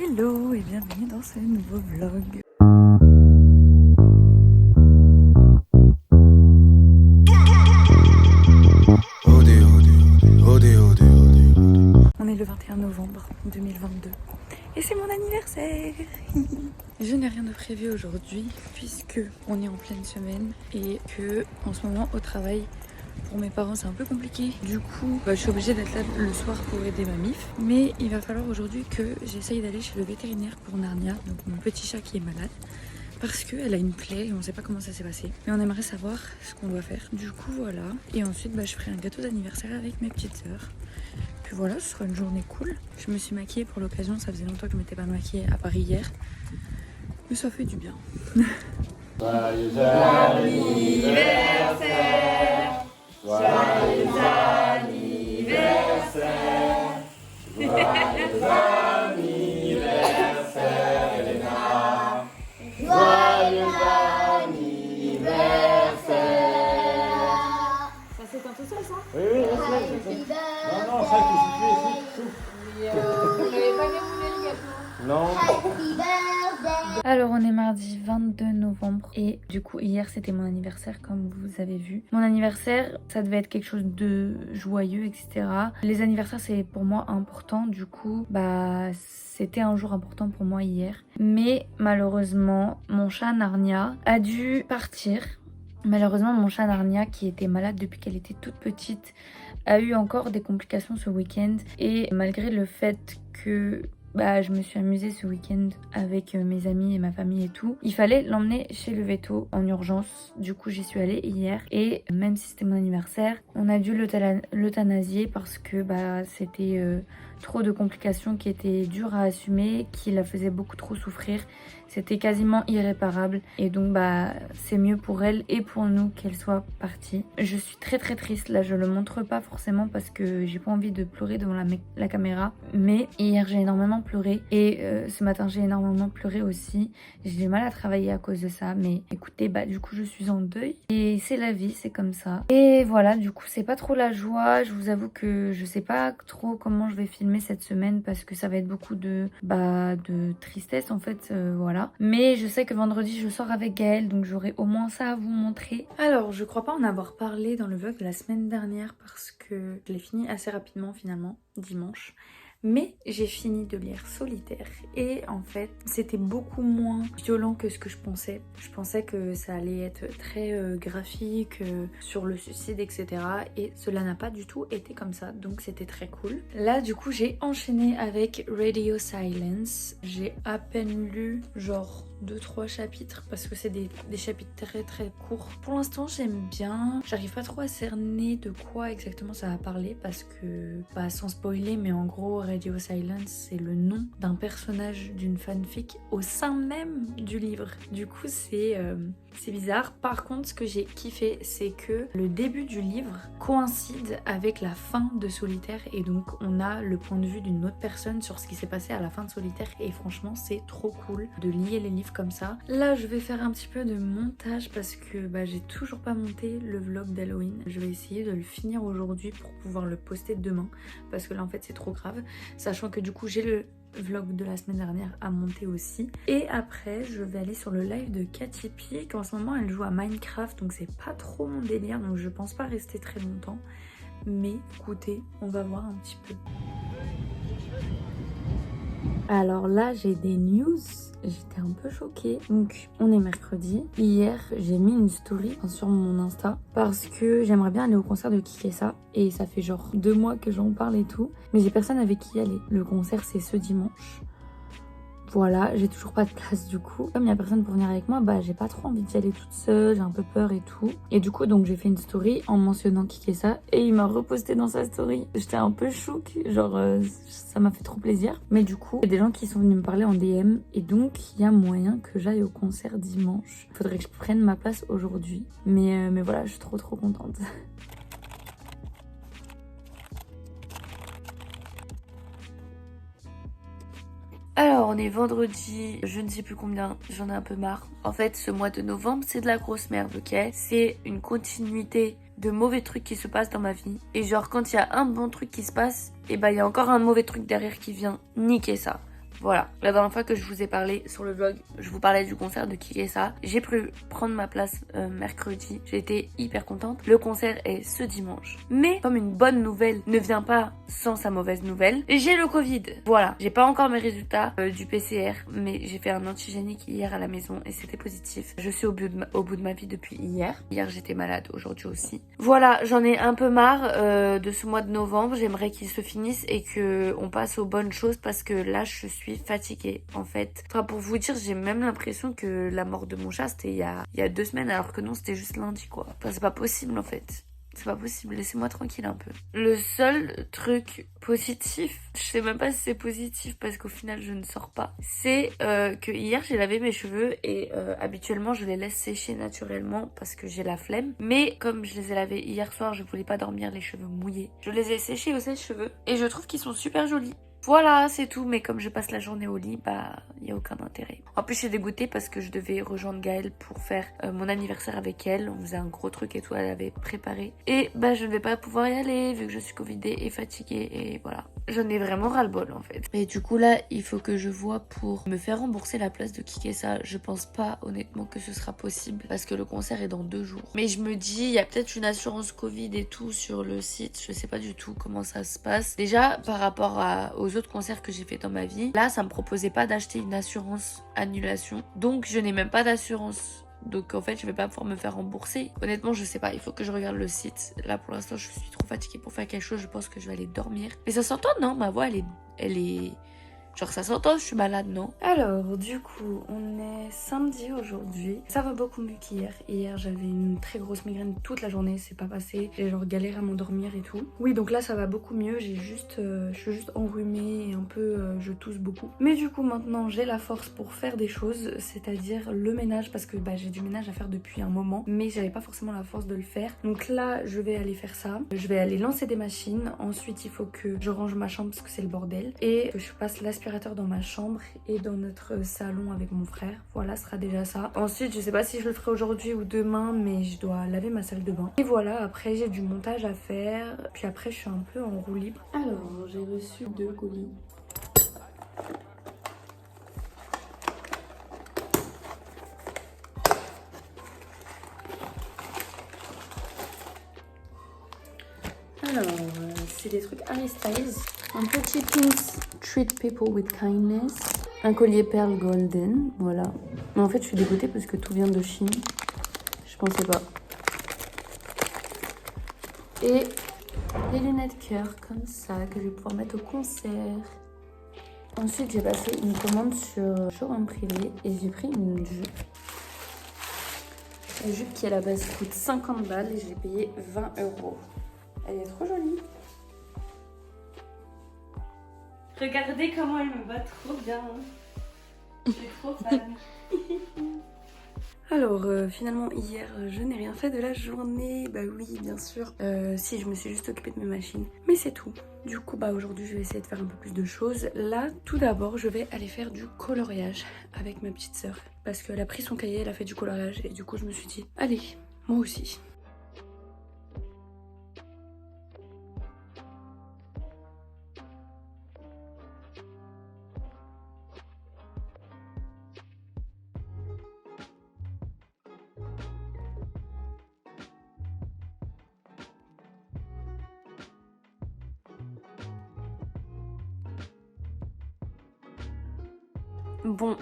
Hello et bienvenue dans ce nouveau vlog. On est le 21 novembre 2022 et c'est mon anniversaire. Je n'ai rien de prévu aujourd'hui puisque on est en pleine semaine et que en ce moment au travail pour mes parents c'est un peu compliqué. Du coup je suis obligée d'être là le soir pour aider ma mif. Mais il va falloir aujourd'hui que j'essaye d'aller chez le vétérinaire pour Narnia, donc mon petit chat qui est malade. Parce qu'elle a une plaie et on sait pas comment ça s'est passé. Mais on aimerait savoir ce qu'on doit faire. Du coup voilà. Et ensuite je ferai un gâteau d'anniversaire avec mes petites sœurs. Puis voilà, ce sera une journée cool. Je me suis maquillée pour l'occasion. Ça faisait longtemps que je m'étais pas maquillée à Paris hier. Mais ça fait du bien. Joyeux anniversaire, joyeux anniversaire, joyeux anniversaire, Elena. Joyeux anniversaire. Ça s'éteint tout seul, ça? Oui, oui, je sais. Non, ça, tu souffles. Vous n'avez pas déroulé le gâteau? Non. Alors on est mardi 22 novembre et du coup hier c'était mon anniversaire comme vous avez vu. Mon anniversaire ça devait être quelque chose de joyeux etc. Les anniversaires c'est pour moi important, du coup c'était un jour important pour moi hier. Mais malheureusement mon chat Narnia a dû partir. Malheureusement mon chat Narnia qui était malade depuis qu'elle était toute petite a eu encore des complications ce week-end. Et malgré le fait que je me suis amusée ce week-end avec mes amis et ma famille et tout, il fallait l'emmener chez le véto en urgence. Du coup j'y suis allée hier et même si c'était mon anniversaire, on a dû l'euthanasier parce que c'était trop de complications qui étaient dures à assumer, qui la faisaient beaucoup trop souffrir. C'était quasiment irréparable et donc c'est mieux pour elle et pour nous qu'elle soit partie. Je suis très très triste, là je le montre pas forcément parce que j'ai pas envie de pleurer devant la caméra, mais hier j'ai énormément pleuré et ce matin j'ai énormément pleuré aussi. J'ai du mal à travailler à cause de ça, mais écoutez du coup je suis en deuil et c'est la vie, c'est comme ça. Et voilà, du coup c'est pas trop la joie. Je vous avoue que je sais pas trop comment je vais filmer cette semaine parce que ça va être beaucoup de tristesse en fait, voilà. Mais je sais que vendredi je sors avec Gaëlle, donc j'aurai au moins ça à vous montrer. Alors je crois pas en avoir parlé dans le vlog de la semaine dernière parce que je l'ai fini assez rapidement finalement, dimanche. Mais j'ai fini de lire Solitaire et en fait c'était beaucoup moins violent que ce que je pensais. Je pensais que ça allait être très graphique sur le suicide etc. Et cela n'a pas du tout été comme ça, donc c'était très cool. Là du coup j'ai enchaîné avec Radio Silence. J'ai à peine lu genre 2-3 chapitres parce que c'est des chapitres très très courts. Pour l'instant j'aime bien, j'arrive pas trop à cerner de quoi exactement ça va parler parce que sans spoiler, mais en gros Radio Silence c'est le nom d'un personnage d'une fanfic au sein même du livre. Du coup c'est bizarre. Par contre ce que j'ai kiffé c'est que le début du livre coïncide avec la fin de Solitaire et donc on a le point de vue d'une autre personne sur ce qui s'est passé à la fin de Solitaire et franchement c'est trop cool de lier les livres comme ça. Là je vais faire un petit peu de montage parce que j'ai toujours pas monté le vlog d'Halloween. Je vais essayer de le finir aujourd'hui pour pouvoir le poster demain parce que là en fait c'est trop grave, sachant que du coup j'ai le vlog de la semaine dernière à monter aussi. Et après je vais aller sur le live de Katy Pique. En ce moment elle joue à Minecraft donc c'est pas trop mon délire, donc je pense pas rester très longtemps, mais écoutez on va voir un petit peu. Alors là j'ai des news, j'étais un peu choquée. Donc on est mercredi. Hier j'ai mis une story sur mon Insta parce que j'aimerais bien aller au concert de Kikessa. Et ça fait genre 2 mois que j'en parle et tout, mais j'ai personne avec qui y aller. Le concert c'est ce dimanche. Voilà, j'ai toujours pas de place du coup. Comme il y a personne pour venir avec moi, j'ai pas trop envie d'y aller toute seule, j'ai un peu peur et tout. Et du coup donc j'ai fait une story en mentionnant Kikessa et il m'a reposté dans sa story. J'étais un peu chouk, genre ça m'a fait trop plaisir. Mais du coup, il y a des gens qui sont venus me parler en DM et donc il y a moyen que j'aille au concert dimanche. Il faudrait que je prenne ma place aujourd'hui. Mais voilà, je suis trop contente. Alors on est vendredi, je ne sais plus combien, j'en ai un peu marre. En fait ce mois de novembre c'est de la grosse merde, ok? C'est une continuité de mauvais trucs qui se passent dans ma vie. Et genre quand il y a un bon truc qui se passe, et il y a encore un mauvais truc derrière qui vient niquer ça. Voilà, la dernière fois que je vous ai parlé sur le vlog, je vous parlais du concert de Kikessa. J'ai pu prendre ma place mercredi. J'ai été hyper contente. Le concert est ce dimanche. Mais comme une bonne nouvelle ne vient pas sans sa mauvaise nouvelle, j'ai le Covid. Voilà, j'ai pas encore mes résultats du PCR, mais j'ai fait un antigénique hier à la maison et c'était positif. Je suis au bout de ma vie depuis hier. Hier j'étais malade, aujourd'hui aussi. Voilà, j'en ai un peu marre de ce mois de novembre. J'aimerais qu'il se finisse et que on passe aux bonnes choses parce que là je suis fatiguée en fait. Enfin, pour vous dire, j'ai même l'impression que la mort de mon chat c'était il y a 2 semaines alors que non, c'était juste lundi quoi. Enfin, c'est pas possible en fait. C'est pas possible, laissez-moi tranquille un peu. Le seul truc positif, je sais même pas si c'est positif parce qu'au final je ne sors pas, c'est que hier j'ai lavé mes cheveux et habituellement je les laisse sécher naturellement parce que j'ai la flemme. Mais comme je les ai lavés hier soir, je voulais pas dormir les cheveux mouillés. Je les ai séchés au sèche-cheveux et je trouve qu'ils sont super jolis. Voilà, c'est tout, mais comme je passe la journée au lit, bah, il n'y a aucun intérêt. En plus, je suis dégoûtée parce que je devais rejoindre Gaëlle pour faire mon anniversaire avec elle. On faisait un gros truc et tout, elle avait préparé. Et bah, je ne vais pas pouvoir y aller vu que je suis covidée et fatiguée et voilà. J'en ai vraiment ras-le-bol en fait. Et du coup là, il faut que je vois pour me faire rembourser la place de Kikessa. Je pense pas honnêtement que ce sera possible parce que le concert est dans 2 jours. Mais je me dis, il y a peut-être une assurance Covid et tout sur le site. Je sais pas du tout comment ça se passe. Déjà, par rapport aux autres concerts que j'ai fait dans ma vie, là, ça me proposait pas d'acheter une assurance annulation. Donc, je n'ai même pas d'assurance. Donc en fait je vais pas pouvoir me faire rembourser. Honnêtement je sais pas, il faut que je regarde le site. Là pour l'instant je suis trop fatiguée pour faire quelque chose. Je pense que je vais aller dormir. Mais ça s'entend non? Ma voix elle est... Genre ça s'entend, je suis malade, non? Alors, du coup, on est samedi aujourd'hui. Ça va beaucoup mieux qu'hier. Hier, j'avais une très grosse migraine toute la journée, c'est pas passé. J'ai genre galéré à m'endormir et tout. Oui, donc là, ça va beaucoup mieux. Je suis juste enrhumée et un peu, je tousse beaucoup. Mais du coup, maintenant, j'ai la force pour faire des choses, c'est-à-dire le ménage, parce que bah, j'ai du ménage à faire depuis un moment, mais j'avais pas forcément la force de le faire. Donc là, je vais aller faire ça. Je vais aller lancer des machines. Ensuite, il faut que je range ma chambre parce que c'est le bordel. Et que je passe l'aspirateur dans ma chambre et dans notre salon avec mon frère. Voilà, ce sera déjà ça. Ensuite, je sais pas si je le ferai aujourd'hui ou demain, mais je dois laver ma salle de bain. Et voilà, après j'ai du montage à faire. Puis après, je suis un peu en roue libre. Alors, j'ai reçu 2 colis. Alors, c'est des trucs Harry Styles. Un petit pins Treat People with Kindness. Un collier perle golden, voilà. Mais en fait, je suis dégoûtée parce que tout vient de Chine. Je pensais pas. Et des lunettes cœur comme ça que je vais pouvoir mettre au concert. Ensuite, j'ai passé une commande sur showroom privé et j'ai pris une jupe. La jupe qui à la base coûte 50 balles et j'ai payé 20 €. Elle est trop jolie. Regardez comment elle me va trop bien. Je suis trop fan. Alors finalement hier je n'ai rien fait de la journée. Bah oui bien sûr. Si je me suis juste occupée de mes machines. Mais c'est tout. Du coup bah aujourd'hui je vais essayer de faire un peu plus de choses. Là tout d'abord je vais aller faire du coloriage avec ma petite sœur. Parce qu'elle a pris son cahier, elle a fait du coloriage. Et du coup je me suis dit allez moi aussi. Bon,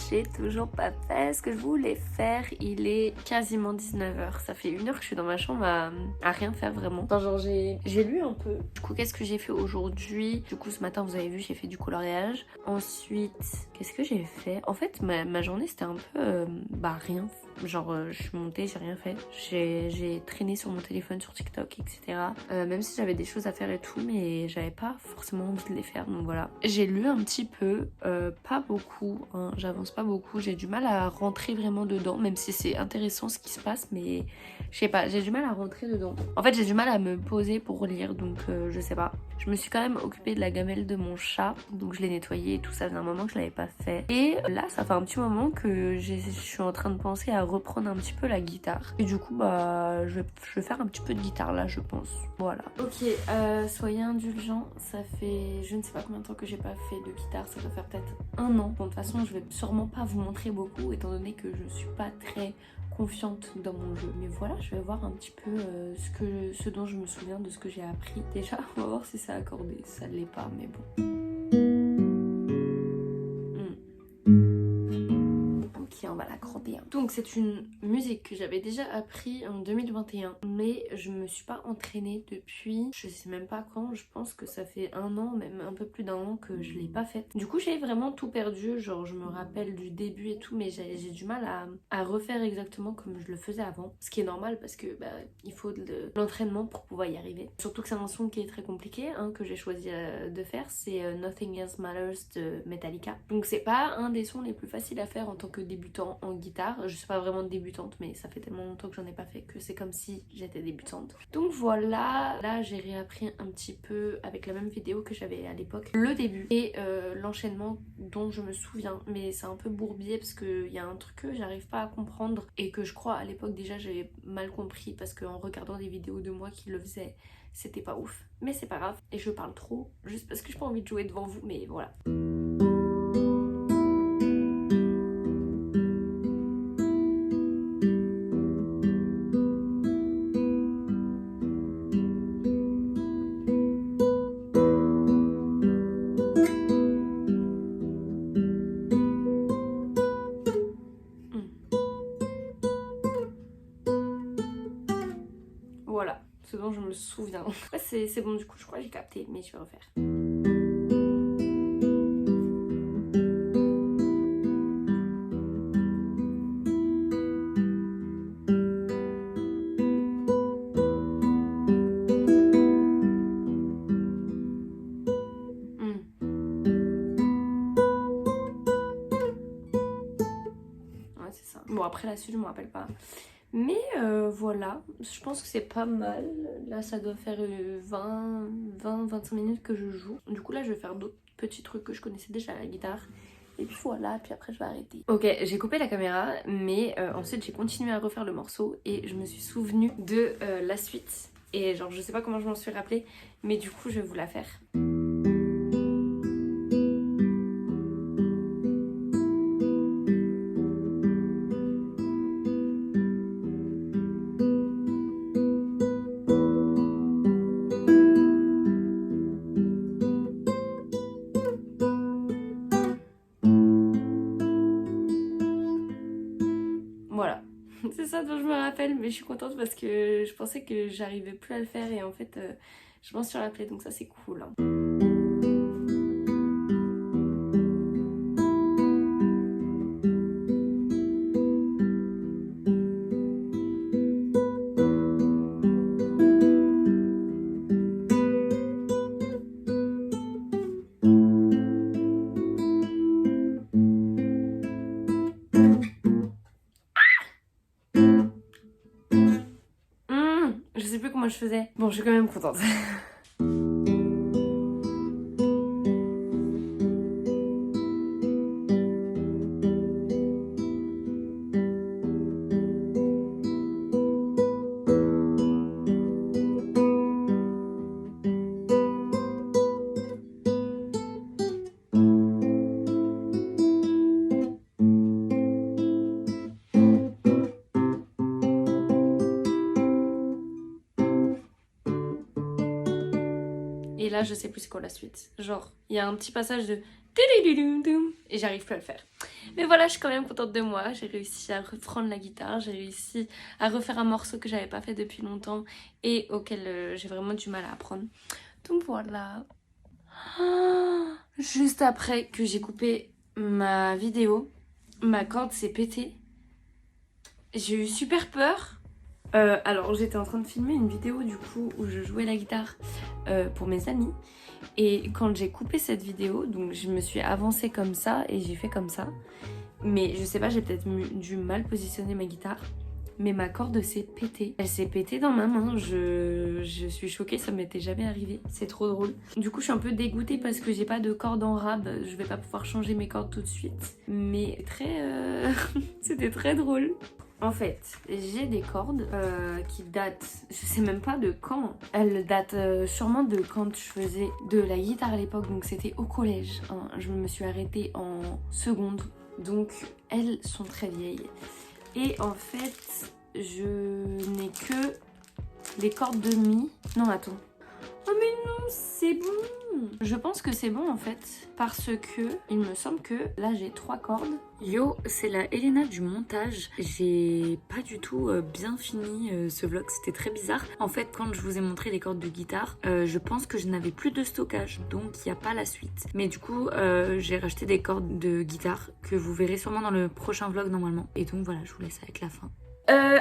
j'ai toujours pas fait ce que je voulais faire. Il est quasiment 19 h. Ça fait 1 heure que je suis dans ma chambre à rien faire vraiment. Enfin, genre j'ai lu un peu. Du coup, qu'est-ce que j'ai fait aujourd'hui? Du coup, ce matin, vous avez vu, j'ai fait du coloriage. Ensuite, qu'est-ce que j'ai fait? En fait, ma journée, c'était un peu... bah, rien. Genre, je suis montée, j'ai rien fait. J'ai traîné sur mon téléphone, sur TikTok, etc. Même si j'avais des choses à faire et tout, mais j'avais pas forcément envie de les faire. Donc voilà. J'ai lu un petit peu. pas beaucoup, hein, j'avance pas beaucoup, j'ai du mal à rentrer vraiment dedans, même si c'est intéressant ce qui se passe, mais je sais pas, j'ai du mal à rentrer dedans. En fait j'ai du mal à me poser pour lire, donc je sais pas. Je me suis quand même occupée de la gamelle de mon chat, donc je l'ai nettoyée et tout, ça faisait un moment que je l'avais pas fait. Et là ça fait un petit moment que je suis en train de penser à reprendre un petit peu la guitare. Et du coup bah je vais faire un petit peu de guitare là je pense, voilà. Ok, soyez indulgents, ça fait je ne sais pas combien de temps que j'ai pas fait de guitare, ça doit faire peut-être 1 an. Bon, de toute façon je vais sûrement pas vous montrer beaucoup étant donné que je suis pas très confiante dans mon jeu, mais voilà, je vais voir un petit peu ce dont je me souviens de ce que j'ai appris. Déjà on va voir si c'est accordé, ça l'est pas mais bon. On va l'accorder. Donc c'est une musique que j'avais déjà appris en 2021, mais je me suis pas entraînée depuis je sais même pas quand, je pense que ça fait 1 an, même un peu plus d'1 an que je l'ai pas faite. Du coup j'ai vraiment tout perdu, genre je me rappelle du début et tout, mais j'ai du mal à refaire exactement comme je le faisais avant, ce qui est normal parce que bah, il faut de l'entraînement pour pouvoir y arriver. Surtout que c'est un son qui est très compliqué, hein, que j'ai choisi de faire, c'est Nothing Else Matters de Metallica. Donc c'est pas un des sons les plus faciles à faire en tant que débutant en guitare. Je suis pas vraiment débutante, mais ça fait tellement longtemps que j'en ai pas fait que c'est comme si j'étais débutante. Donc voilà, là j'ai réappris un petit peu avec la même vidéo que j'avais à l'époque, le début et l'enchaînement dont je me souviens, mais c'est un peu bourbier parce qu'il y a un truc que j'arrive pas à comprendre et que je crois à l'époque déjà j'avais mal compris parce qu'en regardant des vidéos de moi qui le faisaient, c'était pas ouf. Mais c'est pas grave, et je parle trop juste parce que j'ai pas envie de jouer devant vous, mais voilà. Voilà, ce dont je me souviens. Ouais, c'est bon, du coup, je crois que j'ai capté, mais je vais refaire. Ouais, c'est ça. Bon, après la suite, je me rappelle pas. Mais voilà, je pense que c'est pas mal. Là ça doit faire 20-25 minutes que je joue. Du coup là je vais faire d'autres petits trucs que je connaissais déjà à la guitare. Et puis voilà, puis après je vais arrêter. Ok, j'ai coupé la caméra, mais ensuite j'ai continué à refaire le morceau et je me suis souvenue de la suite. Et genre je sais pas comment je m'en suis rappelée, mais du coup je vais vous la faire. Voilà, c'est ça dont je me rappelle, mais je suis contente parce que je pensais que j'arrivais plus à le faire et en fait je m'en suis rappelée, donc ça c'est cool. Hein. Je sais plus comment je faisais. Bon, je suis quand même contente. Et là, je sais plus c'est quoi la suite. Genre, il y a un petit passage de... Et j'arrive plus à le faire. Mais voilà, je suis quand même contente de moi. J'ai réussi à reprendre la guitare. J'ai réussi à refaire un morceau que j'avais pas fait depuis longtemps et auquel j'ai vraiment du mal à apprendre. Donc voilà. Juste après que j'ai coupé ma vidéo, ma corde s'est pétée. J'ai eu super peur. Alors j'étais en train de filmer une vidéo du coup où je jouais la guitare pour mes amis. Et quand j'ai coupé cette vidéo, donc je me suis avancée comme ça et j'ai fait comme ça. Mais je sais pas, j'ai peut-être dû mal positionner ma guitare. Mais ma corde s'est pétée. Elle s'est pétée dans ma main. Je suis choquée, ça m'était jamais arrivé. C'est trop drôle. Du coup, je suis un peu dégoûtée parce que j'ai pas de corde en rab. Je vais pas pouvoir changer mes cordes tout de suite. Mais c'était très drôle. En fait, j'ai des cordes qui datent, je sais même pas de quand. Elles datent sûrement de quand je faisais de la guitare à l'époque, donc c'était au collège. Hein. Je me suis arrêtée en seconde, donc elles sont très vieilles. Et en fait, je n'ai que les cordes de mi. Non, attends. Oh mais non, c'est bon. Je pense que c'est bon en fait, parce que il me semble que là j'ai 3 cordes. Yo, c'est la Elena du montage. J'ai pas du tout bien fini ce vlog, c'était très bizarre. En fait, quand je vous ai montré les cordes de guitare, je pense que je n'avais plus de stockage, donc il n'y a pas la suite. Mais du coup, j'ai racheté des cordes de guitare que vous verrez sûrement dans le prochain vlog normalement. Et donc voilà, je vous laisse avec la fin.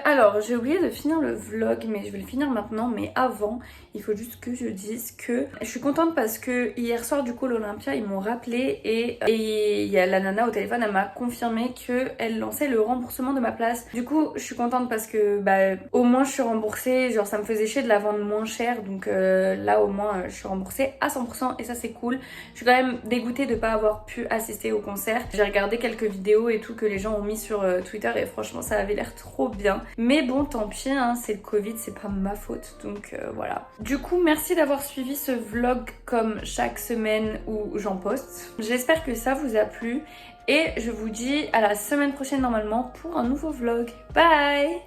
Alors j'ai oublié de finir le vlog, mais je vais le finir maintenant. Mais avant, il faut juste que je dise que je suis contente parce que hier soir du coup l'Olympia ils m'ont rappelé et il y a la nana au téléphone, elle m'a confirmé qu'elle lançait le remboursement de ma place. Du coup je suis contente parce que au moins je suis remboursée, genre ça me faisait chier de la vendre moins cher, donc là au moins je suis remboursée à 100% et ça c'est cool. Je suis quand même dégoûtée de pas avoir pu assister au concert. J'ai regardé quelques vidéos et tout que les gens ont mis sur Twitter et franchement ça avait l'air trop bien. Mais bon tant pis, hein, c'est le Covid, c'est pas ma faute, donc voilà. Du coup merci d'avoir suivi ce vlog comme chaque semaine où j'en poste. J'espère que ça vous a plu et je vous dis à la semaine prochaine normalement pour un nouveau vlog. Bye!